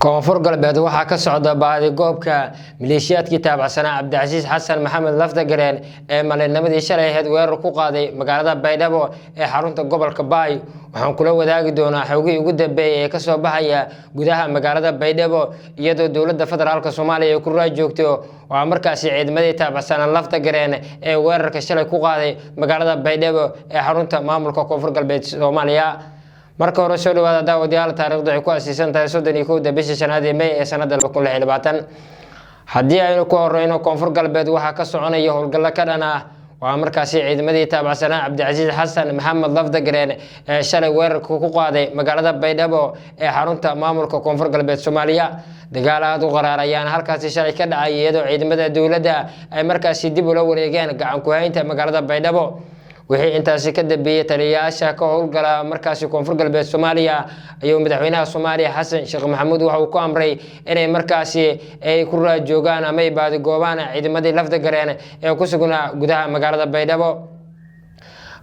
koonfur galbeed waxaa ka socda baadi goobka maleeshiyaadkii taabacsanaa Cabdicasiis Xasan Maxamed Laftagareen ee maalinimadii shalay ahayd weerar ku qaaday magaalada Baydhabo ee xarunta gobolka Baay waxaan kula wadaagi doonaa xogii ugu dambeeyay ee ka soo baxaya gudaha magaalada Baydhabo iyadoo dawladda federaalka Soomaaliya ay ku raajogto oo markaasi ciidamadii taabacsanaa Laftagareen ee weerarka shalay ku qaaday magaalada Baydhabo ee xarunta maamulka koonfur galbeed Soomaaliya marka hore soo dhawaada daawadayaal taariikhdu ay ku aasaysan tahay 31 bishii shanaad ee May ee sanadda 2020 haddii aynu ku horeyno koonfur galbeed waxaa ka soconaya howlgallo ka dhan ah waa markaasi ciidamadii taabacsanaa Cabdicasiis Xasan Maxamed Laftagareen ee shalay weerarka ku qaaday magaalada Baydhabo ee xarunta maamulka koonfur galbeed Soomaaliya dagaal aad u qaraar ayaan halkaasi shalay ka dhacay iyadoo ciidamada dawladda ay markaasi dib ula wareegeen gacan ku haynta magaalada Baydhabo wixii intaasi ka dambeeyay taliyayaasha ka howlgala markaasi koonfur galbeed Soomaaliya ayuu madaxweynaha Soomaaliya Xasan Sheekh Maxamuud waxa uu ku amray inay markaasi ay ku raajoogaan ama ay baadi goobaan ciidamadii Laftagareen ee ku sugnaa gudaha magaalada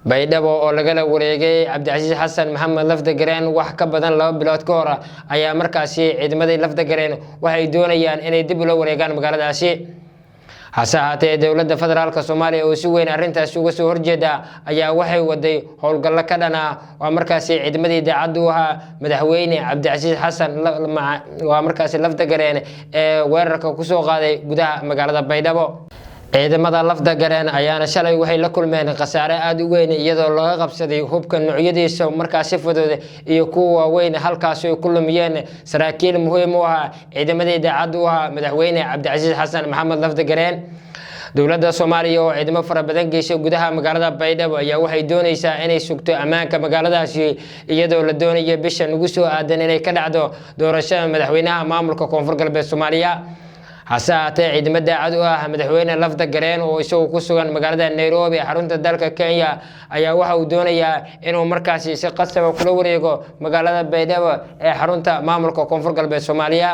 Baydhabo oo laga wareegay Cabdicasiis Xasan Maxamed Laftagareen wax ka badan 2 bilood ka hor ayaa markaasi ciidamadii Laftagareen waxay doonayaan inay dib ula wareegaan magaaladaasi hase ahaatee dawladda federaalka Soomaaliya oo si weyn arrintaas uga soo horjeeda ayaa waxay waday howlgallo ka dhan ah oo markaasi ciidamadii daacad u ahaa madaxweyne Cabdicasiis Xasan waa markaasi Laftagareen ee weerarka ku soo qaaday gudaha magaalada Baydhabo ciidamada Laftagareen ayaana shalay waxay la kulmeen khasaare aad u weyn iyadoo laga qabsaday hubka noocyadiisa markaasi fudud iyo kuwa weyn halkaas ay ku lumiyeen saraakiil muhiim u ah ciidamadii daacad u ah madaxweyne Cabdicasiis Xasan Maxamed Laftagareen dawladda Soomaaliya oo ciidamo fara badan geysay gudaha magaalada Baydhabo ayaa waxay doonaysaa inay sugto ammaanka magaaladaasi iyadoo la doonayo bisha ugu soo aadan inay ka dhacdo doorashada madaxweynaha maamulka koonfur galbeed Soomaaliya hase ahaatee ciidamo daacad u ah madaxweyne Laftagareen oo isagu ku sugan magaalada Nairobi xarunta dalka Kenya ayaa waxa uu doonayaa inuu markaasi si qasab ah kula wareego magaalada Baydhabo ee xarunta maamulka koonfur galbeed Soomaaliya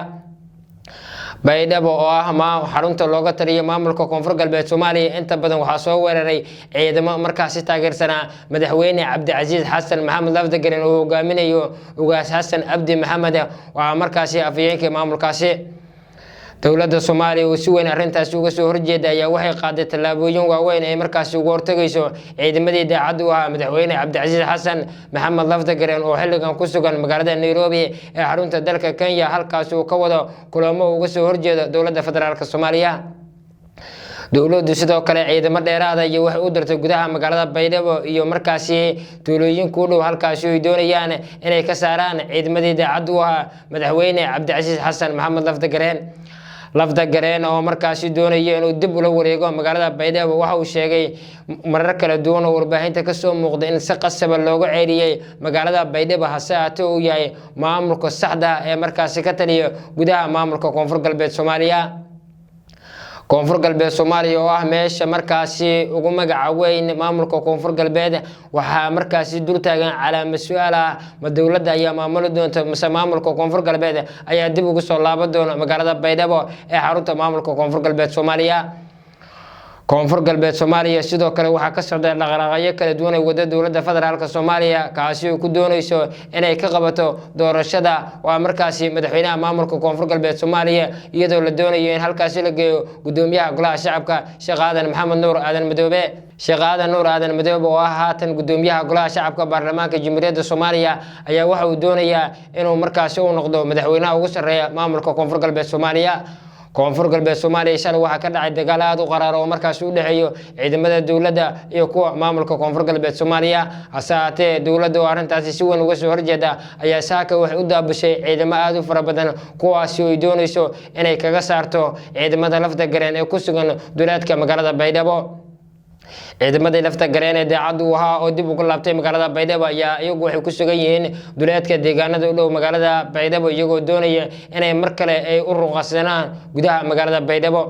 Baydhabo oo ah xarunta looga taliyo maamulka koonfur galbeed Soomaaliya inta badan waxaa soo weeraray ciidamo markaasi taageersanaa madaxweyne Cabdicasiis Xasan Maxamed Laftagareen oo hogaaminayo ugaas Xasan Abdi Maxamed waa markaasi afhayeenka maamulkaasi dawladda Soomaaliya oo si weyn arrintaas uga soo horjeeda ayaa waxay qaaday tallaabooyin waaweyn ay markaasi ugu hortagayso ciidamadii daacad u ah madaxweyne Cabdicasiis Xasan Maxamed Laftagareen oo xilligan ku sugan magaalada Nairobi ee xarunta dalka Kenya halkaas uu ka wado kulamo uga soo horjeeda dawladda federaalka Soomaaliya dawladdu sidoo kale ciidamo dheeraad ah waxay u dirtay gudaha magaalada Baydhabo iyo markaasi tuulooyin ku dhow halkaas ay doonayaan inay ka saaraan ciidamadii daacad u ah madaxweyne Cabdicasiis Xasan Maxamed Laftagareen oo markaasi doonaya inuu dib ula wareego magaalada Baydhabo waxa uu sheegay marar kala duwan oo warbaahinta ka soo muuqda in si qasab ah looga ceeriyay magaalada Baydhabo hase ahaatee uu yahay maamulka saxda ah ee markaasi ka taliya gudaha maamulka koonfur galbeed Soomaaliya koonfur galbeed Soomaaliya oo ah meesha markaasi ugu magaca weyn maamulka koonfur galbeed waxa markaasi dul taagan calaamad su'aal ah ma dawladda ayaa maamuli doonta mise maamulka koonfur galbeed ayaa dib ugu soo laaban doona magaalada Baydhabo ee xarunta maamulka koonfur galbeed Soomaaliya koonfur galbeed Soomaaliya sidoo kale waxa ka socda dhaqaaqyo kala duwan oo wadada dawladda federaalka Soomaaliya kaasi oo ku doonayso inay ka qabato doorashada waa markaasi madaxweynaha maamulka koonfur galbeed Soomaaliya iyadoo la doonayo in halkaasi la geeyo gudoomiyaha golaha shacabka Sheekh Aadan Maxamed Nuur Aadan Madoobe Sheekh Aadan Nuur Aadan Madoobe oo haatan gudoomiyaha golaha shacabka baarlamaanka Jamhuuriyadda Soomaaliya ayaa waxa uu doonayaa inuu markaasi u noqdo madaxweynaha ugu sareeya maamulka koonfur galbeed Soomaaliya koonfur galbeed Soomaaliya shalay waxa ka dhacay dagaal aad u qaraar oo markaas u dhaxeeyo ciidamada dawladda iyo kuwa maamulka koonfur galbeed Soomaaliya hase ahaatee dawladda oo arrintaasi si weyn uga soo horjeeda ayaa saaka waxay u daabashay ciidamo aad u fara badan kuwaasi oo ay doonayso inay kaga saarto ciidamada Laftagareen ee ku sugan duleedka magaalada Baydhabo ciidamadii Laftagareen ee daacad u ahaa oo dib ugu laabtay magaalada Baydhabo ayaa iyagu waxay ku sugan yihiin duleedka deegaanada u dhow magaalada Baydhabo iyagoo doonaya inay mar kale ay u ruqasadaan gudaha magaalada Baydhabo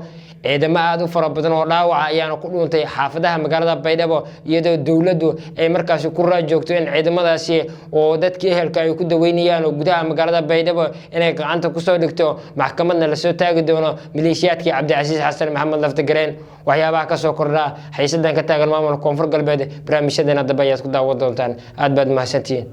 ciidamo aad u fara badan oo dhaawac ayaana ku dhuuntay xaafadaha magaalada Baydhabo iyadoo dawladdu ay markaasi ku raajogto in ciidamadaasi oo dadkii ehelka ay ku daweynayaan gudaha magaalada Baydhabo inay gacanta ku soo dhigto maxkamadna la soo taagi doono maleeshiyaadkii Cabdicasiis Xasan Maxamed Laftagareen waxyaabaha ka soo kordha xiisadan ka taagan maamulka koonfur galbeed barnaamijyadeena daba ayaad ku daawan doontaan aad baad mahadsantihiin